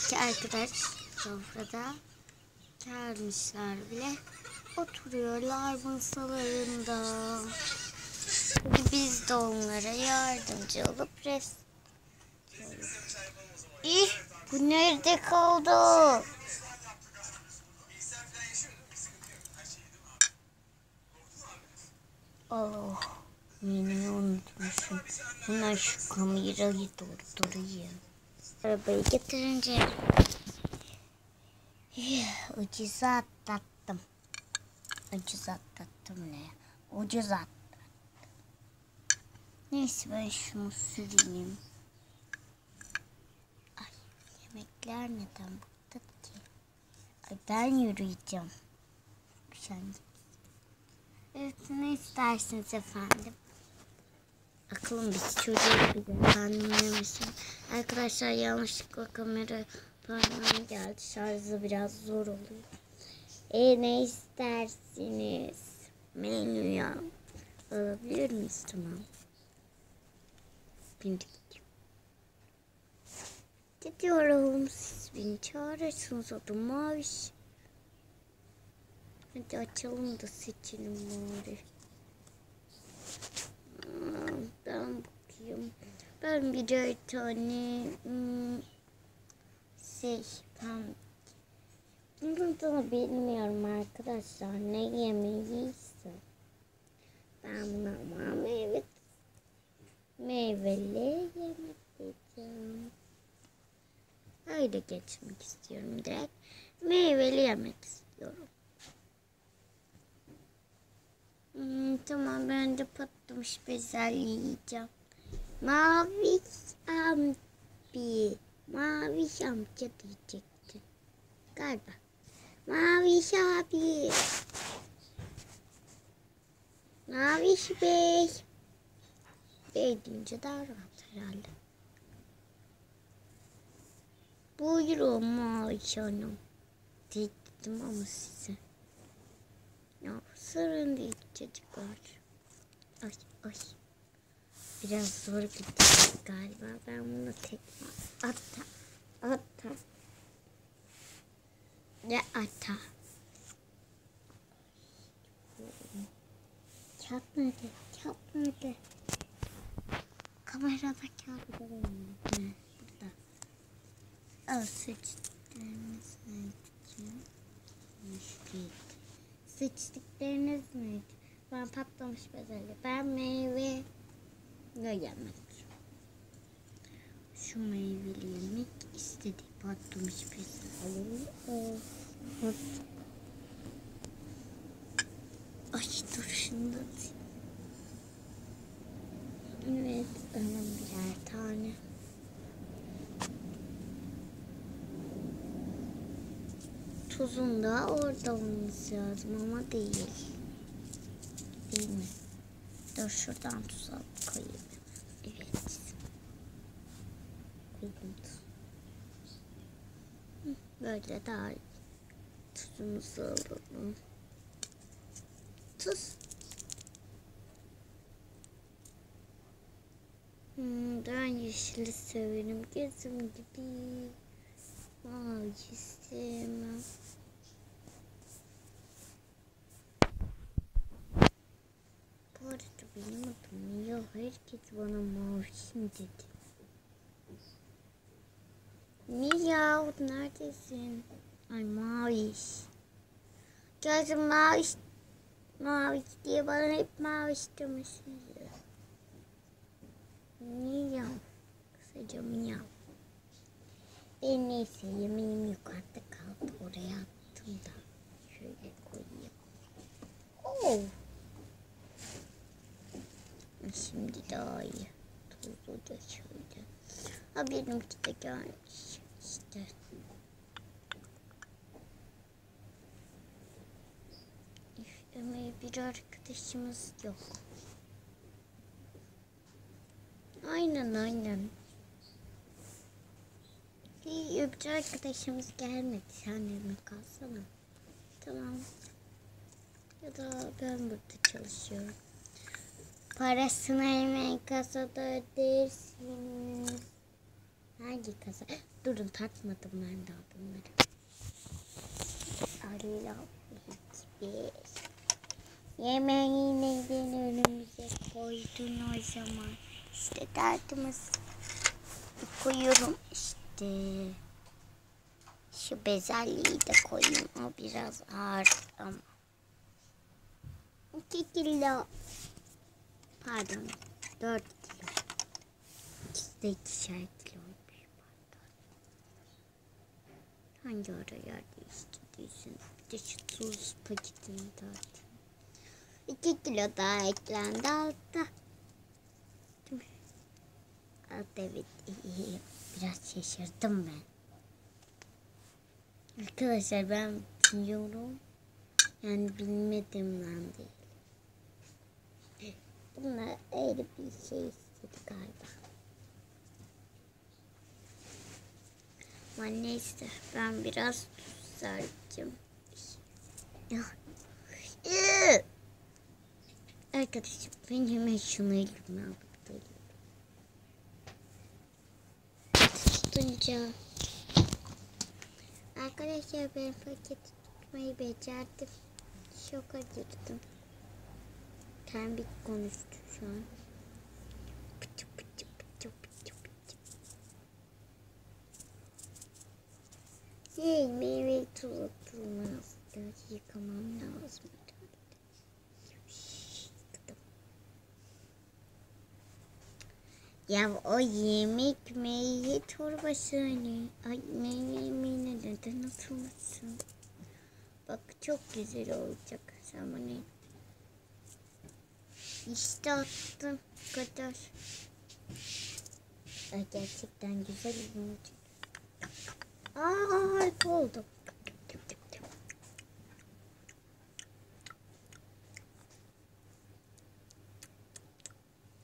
İki arkadaş sofrada gelmişler bile. Oturuyorlar masalarında. Biz de onlara yardımcı olup bu nerede kaldı? Allah, yine unutmuşum. Hemen şu kamerayı durdurayım. Arabayı getirince ucuz atlattım. Ucuz atlattım ne? Ucuz atlattım. Neyse ben şunu süreyim. Ay, yemekler neden bıktık ki? Ay, ben yürüyeceğim. Evet, ne istersiniz efendim? Aklım bir çocuğu gibi anlayamışım. Arkadaşlar yanlışlıkla kamera parmağım geldi. Şarjı biraz zor oluyor. Ne istersiniz? Menü alabilir miyiz? Tamam. Bindik. Gidiyorum. Siz beni çağırırsınız. Adım Maviş. Hadi açalım da seçelim bari. Ben bakayım. Ben birer tane bunu da bilmiyorum arkadaşlar. Ne yemeğiyse. Ben buna ama meyveli yemek diyeceğim. Öyle geçmek istiyorum direkt. Meyveli yemek istiyorum. Tamam, ben de patlamış bezelye yiyeceğim. Maviş amca diyecekti galiba. Maviş abi. Maviş bey. Bey deyince daha rahat herhalde. Buyurun Maviş hanım dedim ama size. Ya sorun değil çocuklar. Ay. Biraz zor gitti galiba. Ben bunu tekme ata. Ne ata? Kağıt nerede? Kamerada kağıt göremiyorum. Burada. Al seçtikleriniz neydi? Seçtikleriniz neydi? Ben patlamış bezelye. Ben meyve yemek. Şu meyveli yemek istedi. Patlamış bezelye. Ay dur şunu da atayım. Evet, birer tane. Tuzun da orada olması lazım ama değil. Değil mi? Dur şuradan tuz alıp koyayım. Evet. Koydum tuz. Böyle daha iyi. Tuzumuzu alalım. Tuz. Ben yeşili severim. Gözüm gibi. Mavi sevmem. Bu arada benim adım ya. Herkes bana Mavişim dedi. Miyav, neredesin? Ay Maviş. Gözüm Maviş diye bana hep Maviş demişsiniz. Miyav. Kısaca miyav. Neyse yemeğim yukarıda kaldı. Oraya attım da. Şöyle koyayım. Oh. Şimdi daha iyi. Tuzlu da şöyle. Ha benimki de gelmiş. İşte. Yemeğe bir arkadaşımız yok. Aynen. Bir arkadaşımız gelmedi. Sen yemek alsana. Tamam. Ya da ben burada çalışıyorum. Parasını hemen kasada ödersiniz. Hangi kasa? Durun takmadım ben daha bunları. Allah ekber. Yemeği neden önümüze koydun o zaman? İşte tartımız. Koyuyorum işte. Şu bezelyeyi de koyayım. O biraz ağır ama. 2 kilo. Pardon. 4 kilo. İkisi de 2'şer kilo. Hangi ara yerde istediysen. Bir de şu tuz paketini tartayım. 2 kilo daha eklendi altta. Alt evet iyi. Biraz şaşırdım ben. Arkadaşlar ben biliyorum. Yani bilmediğimden değil. Bunlar öyle bir şey istedi galiba. Ama neyse ben biraz tuz serpeceğim. Arkadaşım ben hemen şunu elime alıp geliyorum. Tutunca. Arkadaşlar ben paketi tutmayı becerdim. Şoka girdim. Tembik konuştu şu an. Pıtı pıtı pıtı pıtı pıtı. Meyve tuz atılmaz. Yıkamam lazım. Ya o yemek meyve torbası hani. Ay meyve neden atılmasın? Bak çok güzel olacak. Sen bana İşte attım kadar. Ay gerçekten güzel olacak. Harika oldu.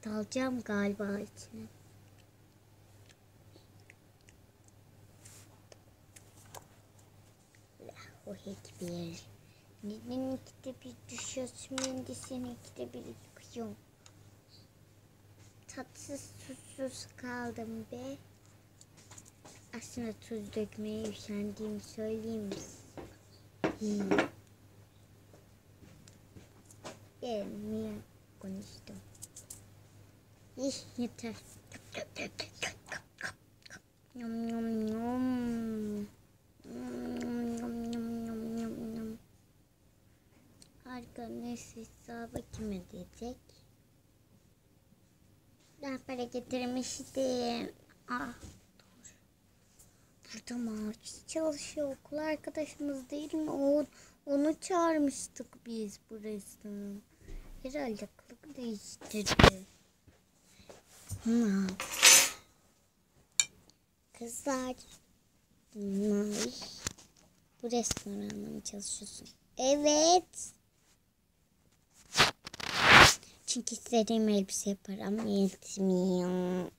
Dalacağım galiba içine. O ekber. Neden ikide bir düşüyorsun? Ben de seni ikide bir yıkıyorum. Tatsız tuzsuz kaldım be. Aslında tuz dökmeye üşendiğimi söyleyeyim mi? Niye konuştum? Yeter. Yum yum yum. Harika neyse hesaba kim ödeyecek? Ben para getirmiştim. Dur. Burada maaş çalışıyor. Okul arkadaşımız değil mi? Onu çağırmıştık biz burası. Herhalde kılık değiştirdi. Kızlar. Bu restoranda mı çalışıyorsun? Evet. Çünkü istediğim elbise param yetmiyor.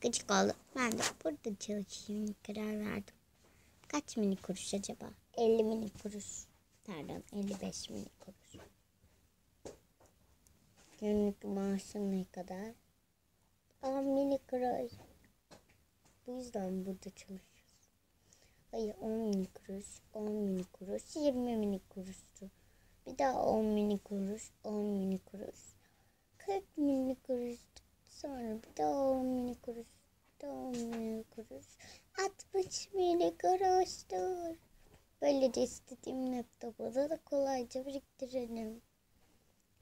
Gıcık oldu. Ben de burada çalışayım karar verdim. Kaç mini kuruş acaba? 50 mini kuruş. Pardon 55 mini kuruş. Günlük maaşım ne kadar? 10 mini kuruş. Bu yüzden burada çalışıyoruz. Hayır 10 mini kuruş, 10 mini kuruş, 20 mini kuruştu. Bir daha 10 mini kuruş, 10 mini kuruş. 40 mini kuruş. Sonra bir daha 10 mini kuruş. Bir daha 10 mini kuruş. 60 mini kuruştur. Böylece istediğim noktada da kolayca biriktirelim.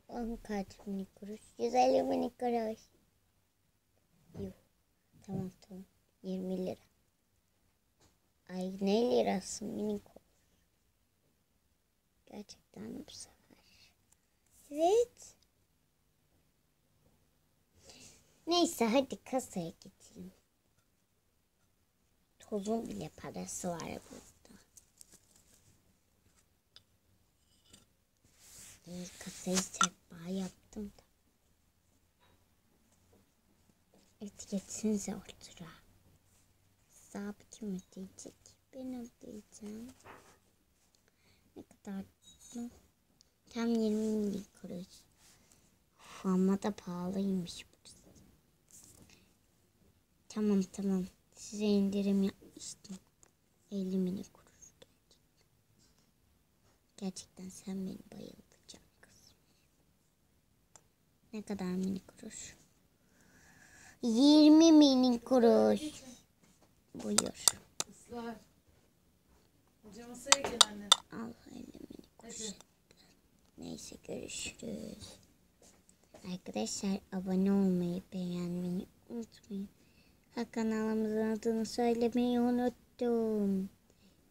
10 kaç mini kuruş? 150 mini kuruş. Yuh. Tamam. 20 lira. Ay ne lirası mini kuruş. Gerçekten bu sefer. Evet. Neyse hadi kasaya gidelim. Tozun bile parası var burada. Kasayı sehpa yaptım da. Evet geçsinize otura. Hesabı kim ödeyecek? Ben ödeyeceğim. Ne kadar tuttum? Tam 20 milyon kuruş. Ama da pahalıymış burası. Tamam. Size indirim yapmıştım. 50 mini kuruş. Gerçekten sen beni bayıltacaksın kız. Ne kadar mini kuruş? 20 mini kuruş. Buyur. Islar. Hoca masaya gel anne. Al 50 mini kuruş. Neyse görüşürüz. Arkadaşlar abone olmayı, beğenmeyi unutmayın. Ha, kanalımızın adını söylemeyi unuttum.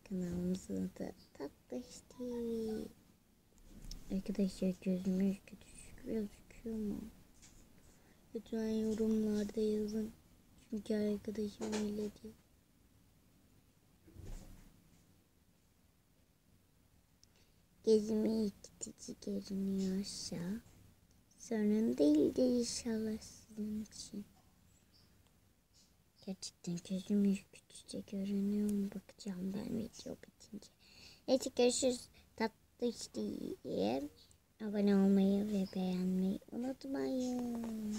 Kanalımızın adı Tatlış TV. Arkadaşlar gözümüz küçük gözüküyor mu? Lütfen yorumlarda yazın. Çünkü arkadaşım öyle diyor. Gezime itici görünüyorsa sorun değildir inşallah sizin için. Gerçekten gözüm küçücük görünüyor mu bakacağım ben video bitince. Neyse görüşürüz. Tatlış diye abone olmayı ve beğenmeyi unutmayın.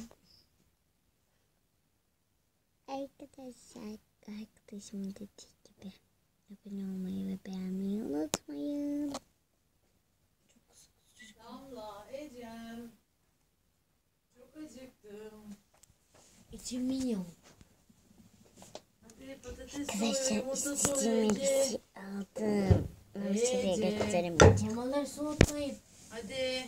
Arkadaşlar arkadaşımın dediği gibi abone olmayı ve beğenmeyi unutmayın. Damla, Ecem. Çok acıktım. İçim minyon. Hadi patates Arkadaşlar soy, yumurta soy, istediğim Ece. bilgi aldım. Ama size Ece. gösteremeyeceğim. Mamaları soğutmayın. Hadi.